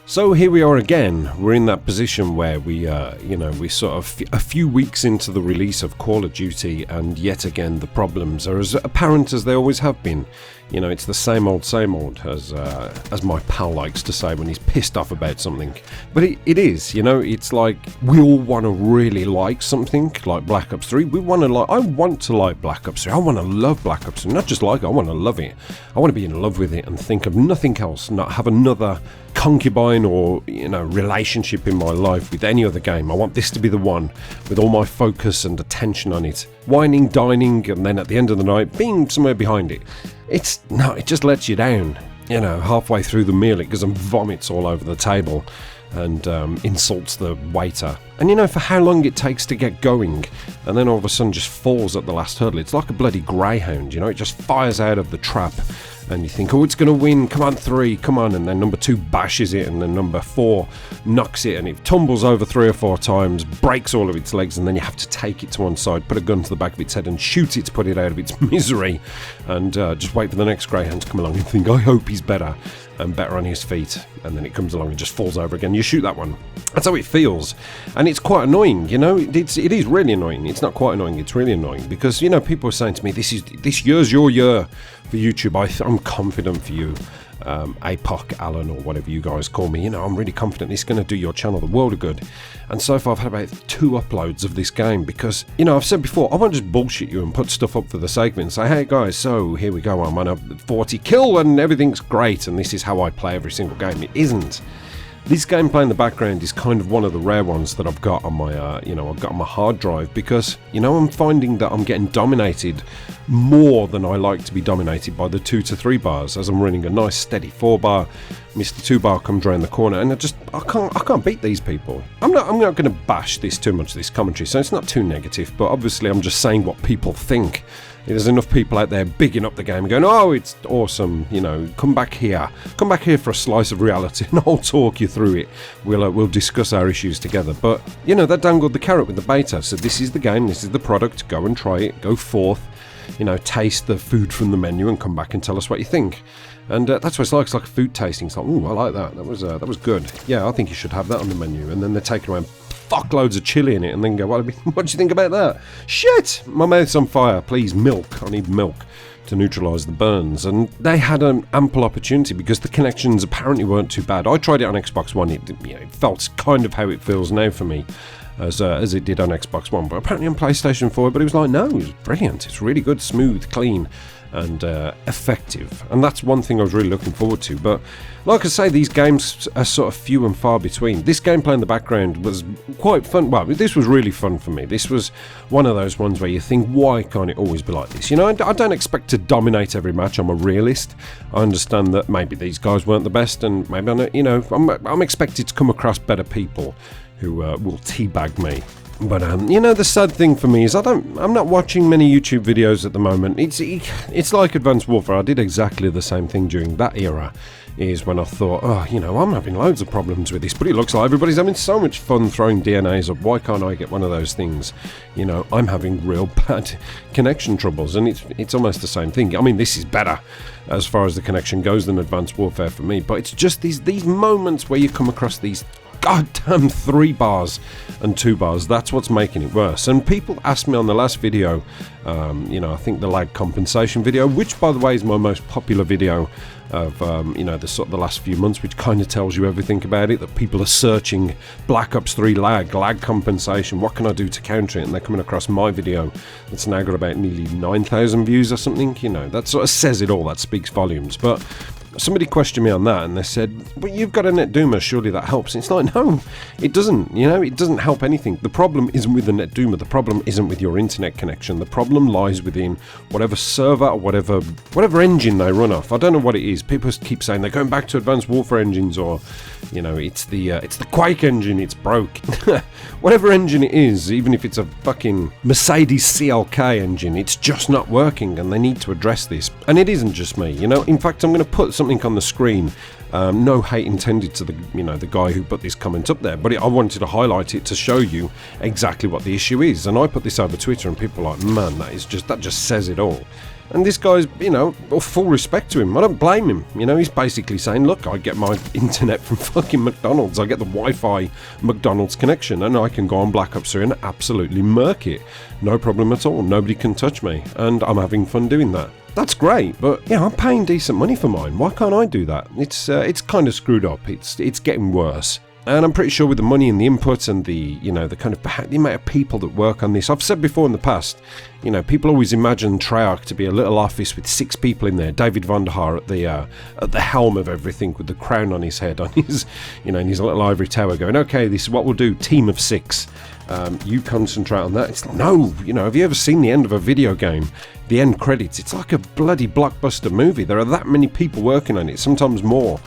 So here we are again. We're in that position where we sort of a few weeks into the release of Call of Duty, and yet again the problems are as apparent as they always have been. You know, it's the same old, as my pal likes to say when he's pissed off about something. But it is, you know, it's like we all want to really like something like Black Ops 3. I want to like Black Ops 3. I want to love Black Ops 3. Not just like it, I want to love it. I want to be in love with it and think of nothing else, not have another concubine or, relationship in my life with any other game. I want this to be the one with all my focus and attention on it. Whining, dining, and then at the end of the night being somewhere behind it. It just lets you down. Halfway through the meal it goes and vomits all over the table and insults the waiter. And for how long it takes to get going, and then all of a sudden just falls at the last hurdle. It's like a bloody greyhound, it just fires out of the trap. And you think, oh, it's going to win, come on 3, come on, and then number 2 bashes it, and then number 4 knocks it, and it tumbles over 3 or 4 times, breaks all of its legs, and then you have to take it to one side, put a gun to the back of its head and shoot it to put it out of its misery, and just wait for the next greyhound to come along and think, I hope he's better and better on his feet, and then it comes along and just falls over again. You shoot that one. That's how it feels, and it's quite annoying. It is really annoying. It's not quite annoying, it's really annoying, because people are saying to me, this year's your year for YouTube. I'm confident for you, APOC Alan, or whatever you guys call me. I'm really confident this is going to do your channel the world of good. And so far I've had about 2 uploads of this game, because I've said before, I won't just bullshit you and put stuff up for the sake of it and say, hey guys, so here we go, I'm on a 40 kill and everything's great and this is how I play every single game. It isn't. This gameplay in the background is kind of one of the rare ones that I've got on my, I've got on my hard drive, because, I'm finding that I'm getting dominated more than I like to be dominated by the 2 to 3 bars, as I'm running a nice steady 4 bar. Mr. 2 bar comes around the corner, and I can't beat these people. I'm not going to bash this too much, this commentary, so it's not too negative, but obviously I'm just saying what people think. There's enough people out there bigging up the game going, oh, it's awesome, come back here for a slice of reality and I'll talk you through it. We'll discuss our issues together. But, that dangled the carrot with the beta. So this is the game, this is the product, go and try it, go forth, taste the food from the menu and come back and tell us what you think. And that's what it's like. It's like a food tasting. It's like, ooh, I like that. That was good. Yeah, I think you should have that on the menu. And then they take it around, fuckloads of chili in it, and then go, what do you think about that? Shit! My mouth's on fire. Please, milk. I need milk to neutralise the burns. And they had an ample opportunity because the connections apparently weren't too bad. I tried it on Xbox One. It felt kind of how it feels now for me, as it did on Xbox One. But apparently on PlayStation 4, but it was like, no, it was brilliant. It's really good, smooth, clean, and effective. And that's one thing I was really looking forward to. But like I say, these games are sort of few and far between. This gameplay in the background was quite fun. Well, this was really fun for me. This was one of those ones where you think, why can't it always be like this? I don't expect to dominate every match. I'm a realist. I understand that maybe these guys weren't the best, and maybe I'm expected to come across better people who will teabag me. But the sad thing for me is I'm not watching many YouTube videos at the moment. It's like Advanced Warfare. I did exactly the same thing during that era, is when I thought, I'm having loads of problems with this, but it looks like everybody's having so much fun throwing DNAs up. Why can't I get one of those things? I'm having real bad connection troubles, and it's almost the same thing. I mean, this is better as far as the connection goes than Advanced Warfare for me, but it's just these moments where you come across these goddamn 3 bars and 2 bars. That's what's making it worse. And people asked me on the last video, I think the lag compensation video, which by the way is my most popular video of the last few months, which kind of tells you everything about it, that people are searching Black Ops 3 lag compensation, what can I do to counter it, and they're coming across my video that's now got about nearly 9,000 views or something. That sort of says it all, that speaks volumes. But somebody questioned me on that, and they said, but you've got a NetDoomer, surely that helps. It's like, no, it doesn't. It doesn't help anything. The problem isn't with the NetDoomer. The problem isn't with your internet connection. The problem lies within whatever server or whatever engine they run off. I don't know what it is. People keep saying they're going back to Advanced Warfare engines, or it's the Quake engine, it's broke. Whatever engine it is, even if it's a fucking Mercedes CLK engine, it's just not working, and they need to address this. And it isn't just me. In fact, I'm going to put something on the screen. No hate intended to the guy who put this comment up there, but I wanted to highlight it to show you exactly what the issue is. And I put this over Twitter, and people are like, man, that just says it all. And this guy's, you know, full respect to him. I don't blame him. You know, he's basically saying, look, I get my internet from fucking McDonald's. I get the Wi-Fi McDonald's connection, and I can go on Black Ops 3 and absolutely murk it. No problem at all. Nobody can touch me. And I'm having fun doing that. That's great, but, you know, I'm paying decent money for mine. Why can't I do that? It's kind of screwed up. It's getting worse. And I'm pretty sure with the money and the input and the, you know, the kind of the amount of people that work on this, I've said before in the past, you know, people always imagine Treyarch to be a little office with 6 people in there. David Vonderhaar at the helm of everything with the crown on his head, on his, you know, in his little ivory tower, going, okay, this is what we'll do. Team of 6. You concentrate on that. It's like, no, you know, have you ever seen the end of a video game? The end credits. It's like a bloody blockbuster movie. There are that many people working on it, sometimes more.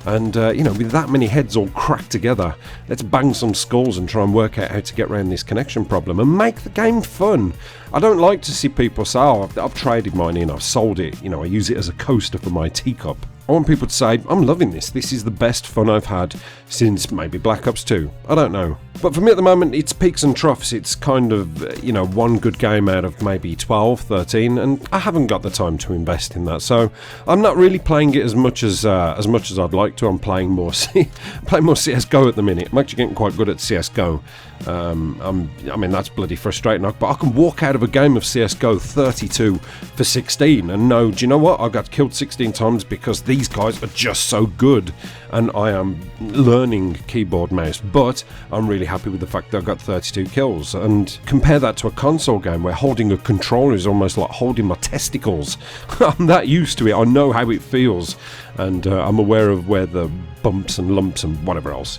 And, you know, with that many heads all cracked together, let's bang some skulls and try and work out how to get around this connection problem and make the game fun. I don't like to see people say, oh, I've traded mine in, I've sold it, you know, I use it as a coaster for my teacup. I want people to say, I'm loving this. This is the best fun I've had since maybe Black Ops 2. I don't know. But for me at the moment, it's peaks and troughs. It's kind of, you know, one good game out of maybe 12, 13, and I haven't got the time to invest in that. So I'm not really playing it as much as I'd like to. I'm playing more CSGO at the minute. I'm actually getting quite good at CSGO. I mean, that's bloody frustrating. But I can walk out of a game of CSGO 32 for 16 and know, do you know what? I got killed 16 times because these guys are just so good, and I am learning keyboard mouse, but I'm really happy with the fact that I got 32 kills. And compare that to a console game where holding a controller is almost like holding my testicles. I'm that used to it. I know how it feels, and I'm aware of where the bumps and lumps and whatever else.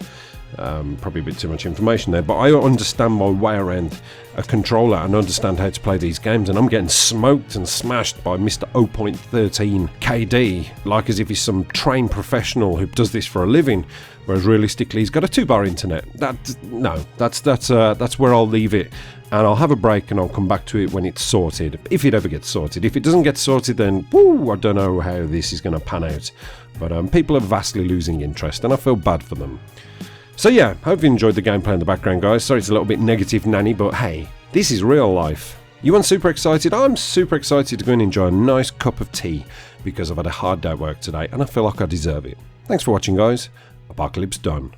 Probably a bit too much information there, but I understand my way around a controller and understand how to play these games, and I'm getting smoked and smashed by Mr. 0.13 KD like as if he's some trained professional who does this for a living, whereas realistically he's got a 2-bar internet. That's where I'll leave it, and I'll have a break and I'll come back to it when it's sorted, if it ever gets sorted. If it doesn't get sorted, then woo, I don't know how this is going to pan out, but people are vastly losing interest and I feel bad for them. So yeah, hope you enjoyed the gameplay in the background, guys. Sorry it's a little bit negative nanny, but hey, this is real life. You want super excited? I'm super excited to go and enjoy a nice cup of tea because I've had a hard day at work today and I feel like I deserve it. Thanks for watching, guys. Apocalypse done.